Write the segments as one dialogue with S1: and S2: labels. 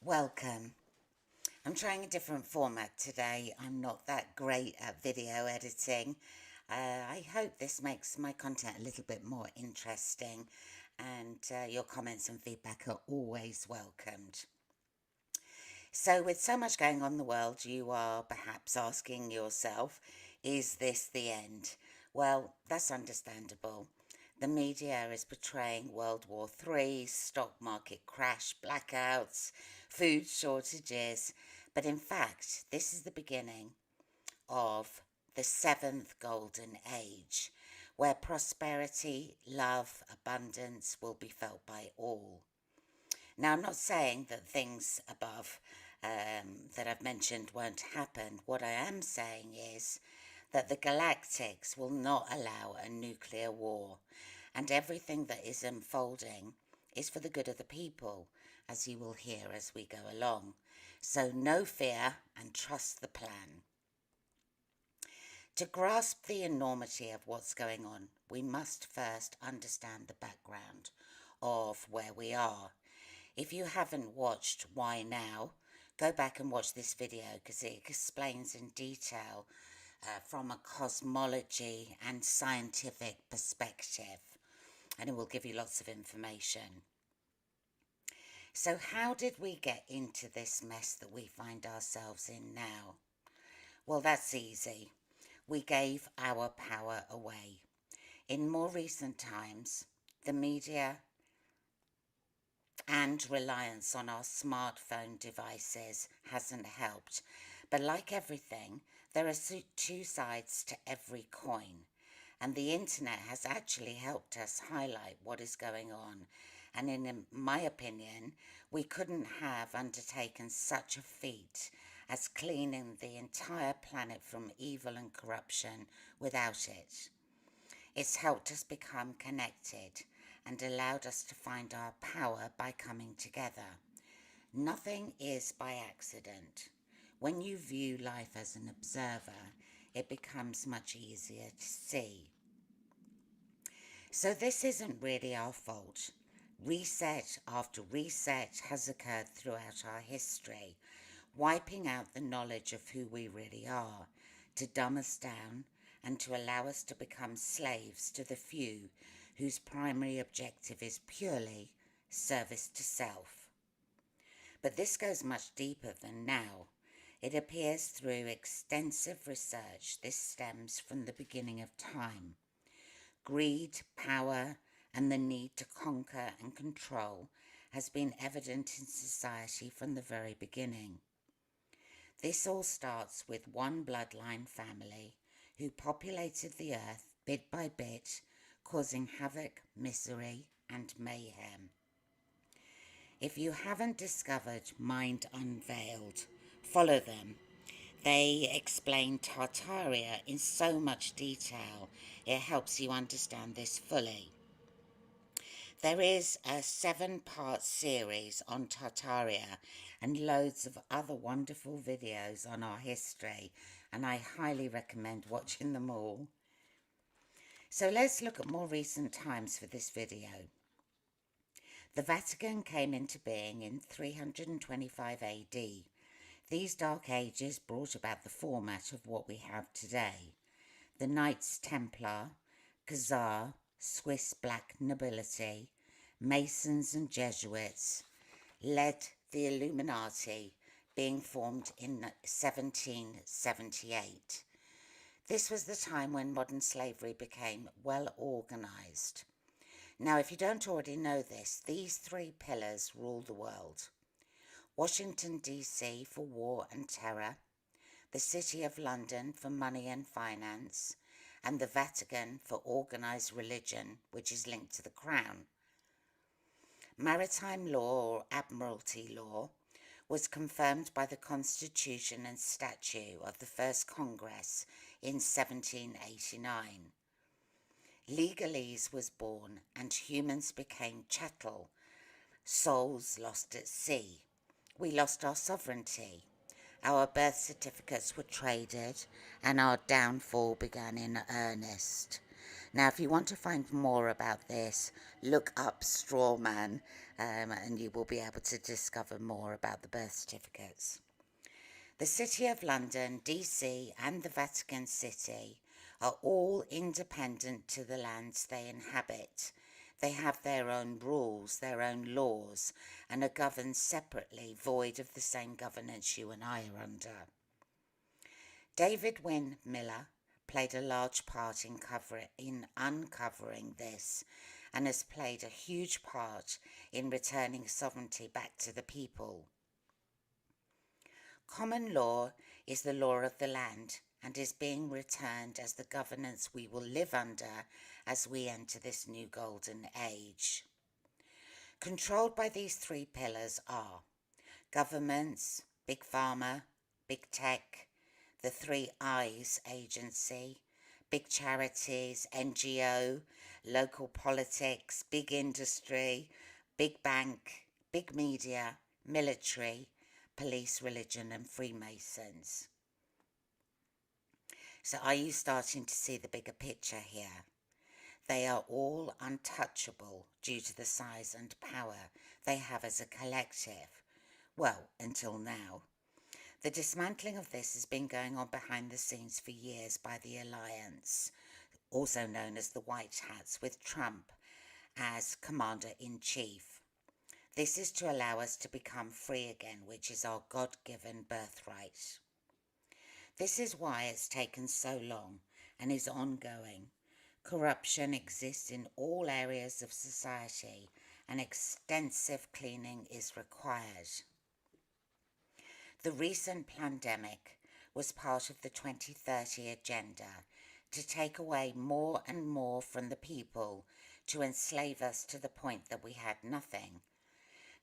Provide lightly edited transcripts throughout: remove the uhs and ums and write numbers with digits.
S1: Welcome. I'm trying a different format today. I'm not that great at video editing. I hope this makes my content a little bit more interesting, and your comments and feedback are always welcomed. So, with so much going on in the world, you are perhaps asking yourself, is this the end? Well, that's understandable. The media is portraying World War III, stock market crash, blackouts, food shortages, but in fact, this is the beginning of the seventh golden age, where prosperity, love, abundance will be felt by all. Now, I'm not saying that things above that I've mentioned won't happen. What I am saying is that the galactics will not allow a nuclear war, and everything that is unfolding is for the good of the people, as you will hear as we go along. So, no fear and trust the plan. To grasp the enormity of what's going on, we must first understand the background of where we are. If you haven't watched Why Now, go back and watch this video because it explains in detail from a cosmology and scientific perspective, and it will give you lots of information. So, how did we get into this mess that we find ourselves in now? Well, that's easy. We gave our power away. In more recent times, the media and reliance on our smartphone devices hasn't helped. But like everything, there are two sides to every coin. And the internet has actually helped us highlight what is going on. And in my opinion, we couldn't have undertaken such a feat as cleaning the entire planet from evil and corruption without it. It's helped us become connected and allowed us to find our power by coming together. Nothing is by accident. When you view life as an observer, it becomes much easier to see. So this isn't really our fault. Reset after reset has occurred throughout our history, wiping out the knowledge of who we really are, to dumb us down and to allow us to become slaves to the few whose primary objective is purely service to self. But this goes much deeper than now. It appears through extensive research this stems from the beginning of time. Greed, power, and the need to conquer and control has been evident in society from the very beginning. This all starts with one bloodline family who populated the earth bit by bit, causing havoc, misery, and mayhem. If you haven't discovered Mind Unveiled, follow them. They explain Tartaria in so much detail, it helps you understand this fully. There is a 7-part series on Tartaria and loads of other wonderful videos on our history, and I highly recommend watching them all. So let's look at more recent times for this video. The Vatican came into being in 325 AD. These dark ages brought about the format of what we have today. The Knights Templar, Khazar, Swiss black nobility, Masons and Jesuits led the Illuminati, being formed in 1778. This was the time when modern slavery became well organised. Now, if you don't already know this, these 3 pillars rule the world. Washington, D.C. for war and terror, the City of London for money and finance, and the Vatican for organised religion, which is linked to the crown. Maritime law or admiralty law was confirmed by the Constitution and Statute of the First Congress in 1789. Legalese was born and humans became chattel, souls lost at sea. We lost our sovereignty. Our birth certificates were traded and our downfall began in earnest. Now, if you want to find more about this, look up Strawman, and you will be able to discover more about the birth certificates. The City of London, DC, and the Vatican City are all independent to the lands they inhabit. They have their own rules, their own laws, and are governed separately, void of the same governance you and I are under. David Wynne Miller played a large part in uncovering this, and has played a huge part in returning sovereignty back to the people. Common law is the law of the land and is being returned as the governance we will live under as we enter this new golden age. Controlled by these three pillars are governments, big pharma, big tech, the 3I's agency, big charities, NGO, local politics, big industry, big bank, big media, military, police, religion, and Freemasons. So are you starting to see the bigger picture here? They are all untouchable due to the size and power they have as a collective. Well, until now. The dismantling of this has been going on behind the scenes for years by the Alliance, also known as the White Hats, with Trump as Commander-in-Chief. This is to allow us to become free again, which is our God-given birthright. This is why it's taken so long and is ongoing. Corruption exists in all areas of society, and extensive cleaning is required. The recent pandemic was part of the 2030 agenda to take away more and more from the people, to enslave us to the point that we had nothing.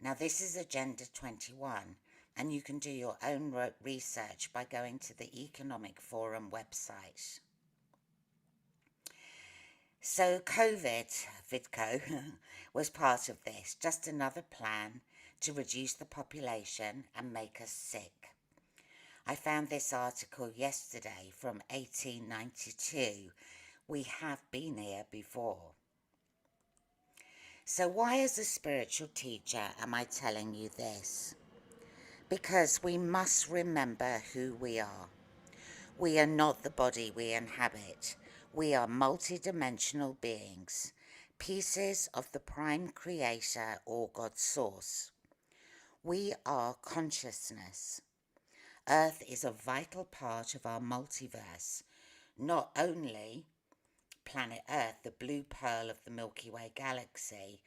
S1: Now this is Agenda 21, and you can do your own research by going to the Economic Forum website. So VIDCO, was part of this, just another plan to reduce the population and make us sick. I found this article yesterday from 1892. We have been here before. So why, as a spiritual teacher, am I telling you this? Because we must remember who we are. We are not the body we inhabit. We are multidimensional beings, pieces of the prime creator or God source. We are consciousness. Earth is a vital part of our multiverse, not only planet Earth, the blue pearl of the Milky Way galaxy,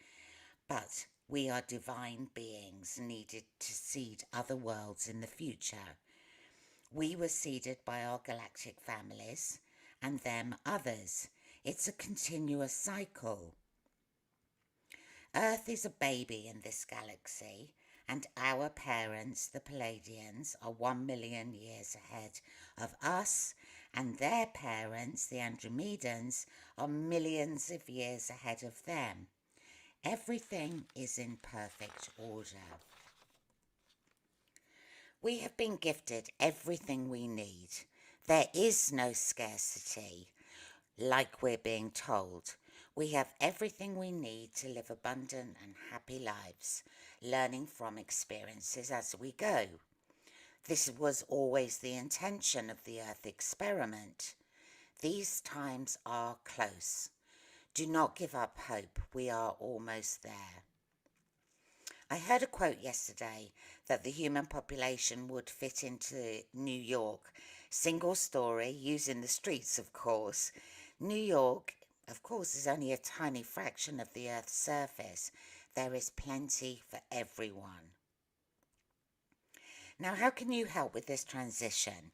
S1: but we are divine beings needed to seed other worlds in the future. We were seeded by our galactic families, and them others. It's a continuous cycle. Earth is a baby in this galaxy, and our parents, the Pleiadians, are 1 million years ahead of us, and their parents, the Andromedans, are millions of years ahead of them. Everything is in perfect order. We have been gifted everything we need. There is no scarcity, like we're being told. We have everything we need to live abundant and happy lives, learning from experiences as we go. This was always the intention of the Earth experiment. These times are close. Do not give up hope. We are almost there. I heard a quote yesterday that the human population would fit into New York. Single story, using the streets, of course. New York, of course, is only a tiny fraction of the Earth's surface. There is plenty for everyone. Now, how can you help with this transition?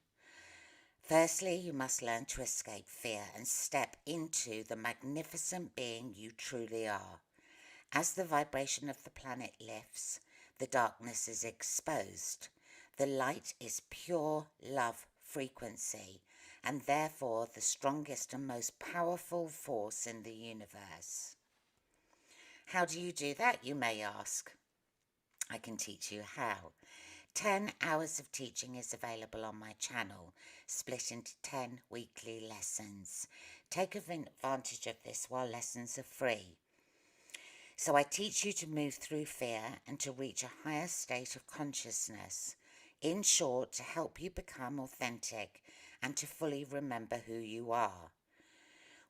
S1: Firstly, you must learn to escape fear and step into the magnificent being you truly are. As the vibration of the planet lifts, the darkness is exposed. The light is pure love frequency, and therefore the strongest and most powerful force in the universe. How do you do that, you may ask? I can teach you how. 10 hours of teaching is available on my channel, split into 10 weekly lessons. Take advantage of this while lessons are free. So I teach you to move through fear and to reach a higher state of consciousness. In short, to help you become authentic and to fully remember who you are.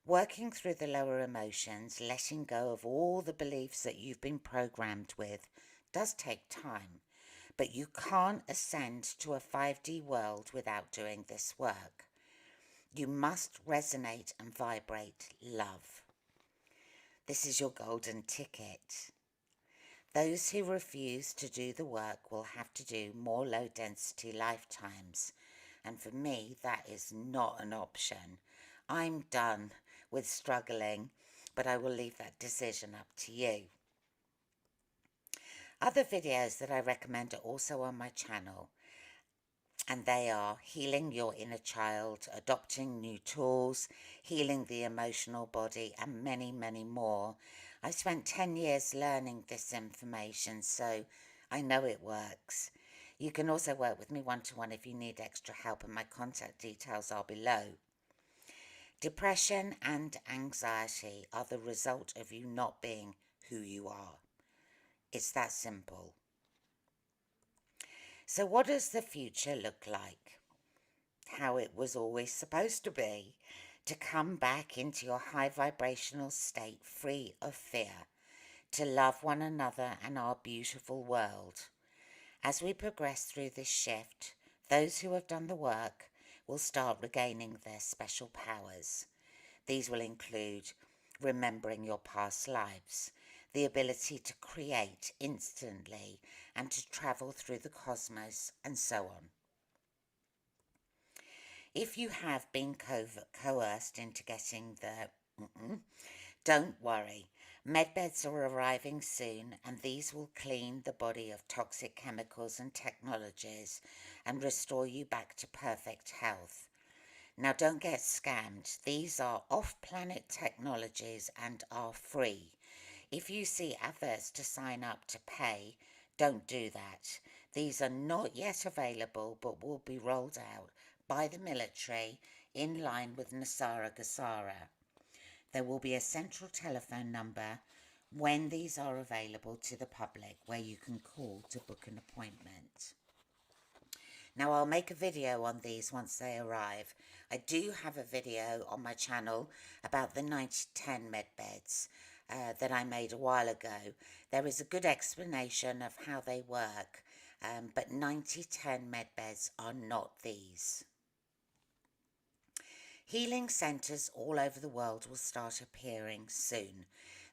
S1: Working through the lower emotions, letting go of all the beliefs that you've been programmed with, does take time, but you can't ascend to a 5D world without doing this work. You must resonate and vibrate love. This is your golden ticket. Those who refuse to do the work will have to do more low-density lifetimes, and for me that is not an option. I'm done with struggling, but I will leave that decision up to you. Other videos that I recommend are also on my channel, and they are healing your inner child, adopting new tools, healing the emotional body, and many, many more. I spent 10 years learning this information, so I know it works. You can also work with me one-to-one if you need extra help, and my contact details are below. Depression and anxiety are the result of you not being who you are. It's that simple. So what does the future look like? How it was always supposed to be. To come back into your high vibrational state free of fear. To love one another and our beautiful world. As we progress through this shift, those who have done the work will start regaining their special powers. These will include remembering your past lives, the ability to create instantly and to travel through the cosmos, and so on. If you have been coerced into getting the don't worry. Medbeds are arriving soon, and these will clean the body of toxic chemicals and technologies and restore you back to perfect health. Now don't get scammed. These are off-planet technologies and are free. If you see adverts to sign up to pay, don't do that. These are not yet available but will be rolled out by the military in line with NESARA GESARA. There will be a central telephone number when these are available to the public where you can call to book an appointment. Now I'll make a video on these once they arrive. I do have a video on my channel about the 9010 med beds that I made a while ago. There is a good explanation of how they work, but 9010 med beds are not these. Healing centres all over the world will start appearing soon.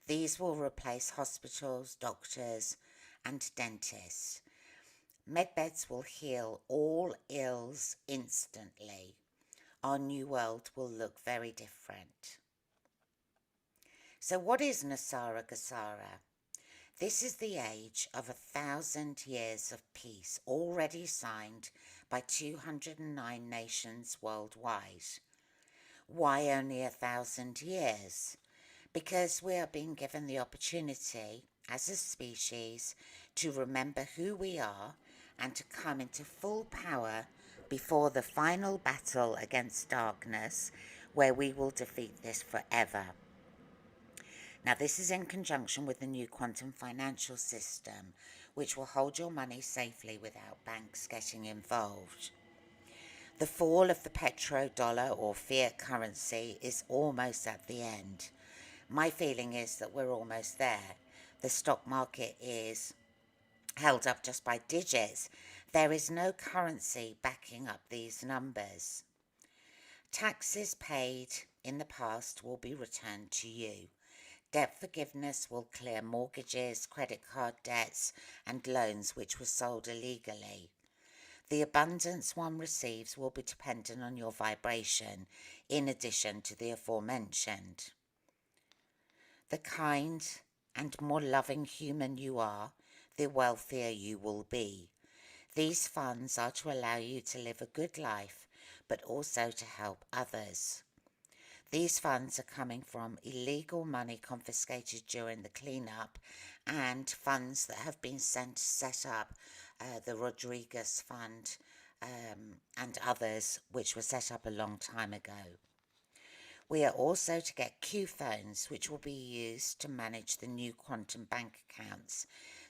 S1: These will replace hospitals, doctors and dentists. Medbeds will heal all ills instantly. Our new world will look very different. So what is NESARA GESARA? This is the age of 1,000 years of peace already signed by 209 nations worldwide. Why only 1,000 years? Because we are being given the opportunity as a species to remember who we are and to come into full power before the final battle against darkness, where we will defeat this forever. Now this is in conjunction with the new quantum financial system, which will hold your money safely without banks getting involved. The fall of the petrodollar or fiat currency is almost at the end. My feeling is that we're almost there. The stock market is held up just by digits. There is no currency backing up these numbers. Taxes paid in the past will be returned to you. Debt forgiveness will clear mortgages, credit card debts, and loans which were sold illegally. The abundance one receives will be dependent on your vibration, in addition to the aforementioned. The kind and more loving human you are, the wealthier you will be. These funds are to allow you to live a good life, but also to help others. These funds are coming from illegal money confiscated during the cleanup and funds that have been set up, the Rodriguez Fund and others, which were set up a long time ago. We are also to get Q phones, which will be used to manage the new quantum bank accounts.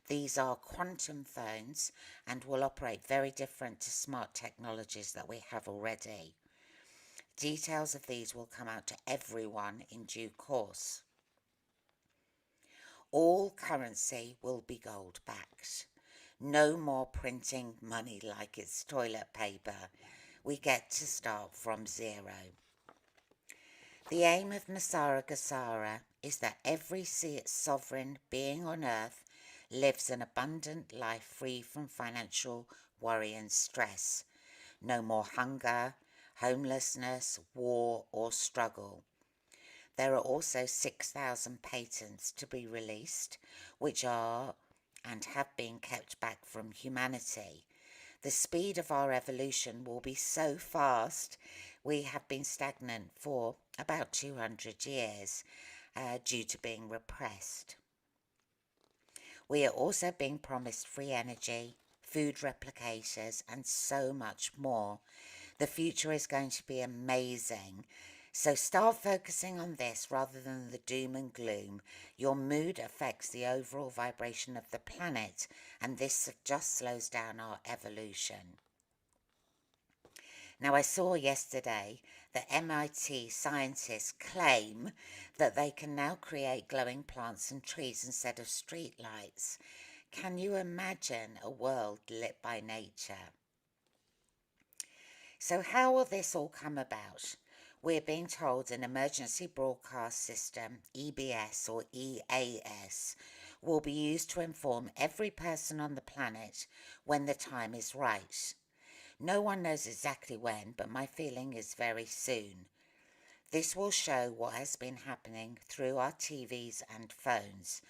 S1: These are quantum phones and will operate very different to smart technologies that we have already. Details of these will come out to everyone in due course. All currency will be gold backed. No more printing money like it's toilet paper. We get to start from zero. The aim of NESARA GESARA is that every sovereign being on earth lives an abundant life free from financial worry and stress. No more hunger, homelessness, war or struggle. There are also 6,000 patents to be released, which are and have been kept back from humanity. The speed of our evolution will be so fast, we have been stagnant for about 200 years due to being repressed. We are also being promised free energy, food replicators, and so much more. The future is going to be amazing. So start focusing on this rather than the doom and gloom. Your mood affects the overall vibration of the planet, and this just slows down our evolution. Now, I saw yesterday that MIT scientists claim that they can now create glowing plants and trees instead of street lights. Can you imagine a world lit by nature? So how will this all come about? We're being told an emergency broadcast system, EBS or EAS, will be used to inform every person on the planet when the time is right. No one knows exactly when, but my feeling is very soon. This will show what has been happening through our TVs and phones.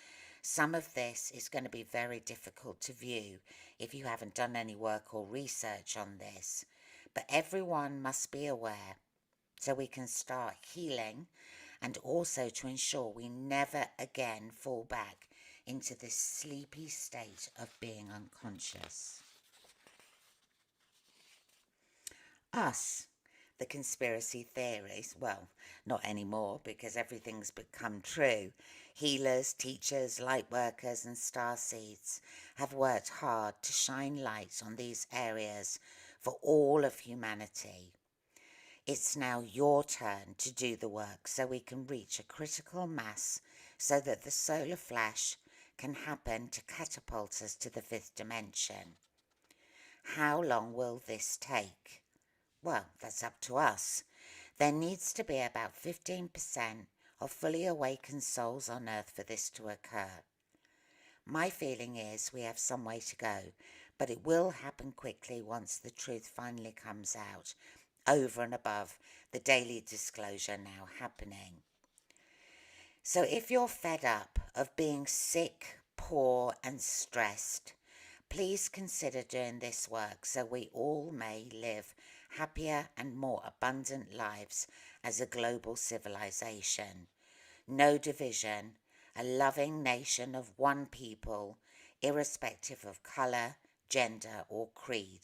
S1: Some of this is going to be very difficult to view if you haven't done any work or research on this, but everyone must be aware so we can start healing and also to ensure we never again fall back into this sleepy state of being unconscious. Us, the conspiracy theories, well, not anymore because everything's become true. Healers, teachers, light workers and star seeds have worked hard to shine light on these areas for all of humanity. It's now your turn to do the work so we can reach a critical mass so that the solar flash can happen to catapult us to the fifth dimension. How long will this take? Well, that's up to us. There needs to be about 15% of fully awakened souls on Earth for this to occur. My feeling is we have some way to go, but it will happen quickly once the truth finally comes out, over and above the daily disclosure now happening. So if you're fed up of being sick, poor and stressed, please consider doing this work so we all may live happier and more abundant lives as a global civilization. No division, a loving nation of one people, irrespective of colour, gender or creed.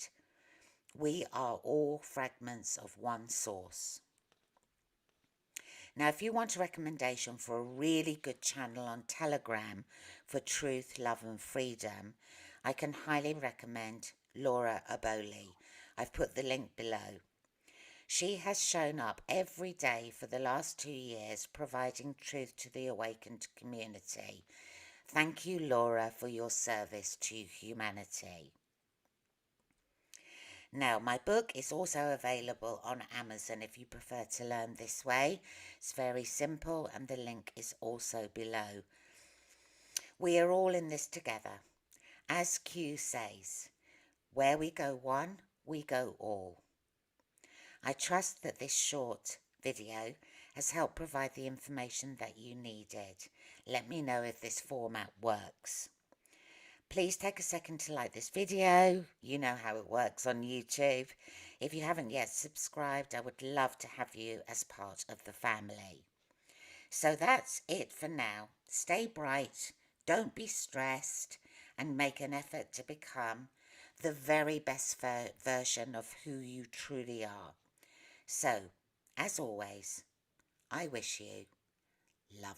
S1: We are all fragments of one source. Now, if you want a recommendation for a really good channel on Telegram for truth, love and freedom, I can highly recommend Laura Aboli. I've put the link below. She has shown up every day for the last 2 years providing truth to the awakened community. Thank you, Laura, for your service to humanity. Now, my book is also available on Amazon if you prefer to learn this way. It's very simple and the link is also below. We are all in this together. As Q says, where we go one, we go all. I trust that this short video has helped provide the information that you needed. Let me know if this format works. Please take a second to like this video. You know how it works on YouTube. If you haven't yet subscribed, I would love to have you as part of the family. So that's it for now. Stay bright, don't be stressed, and make an effort to become the very best version of who you truly are. So, as always, I wish you love.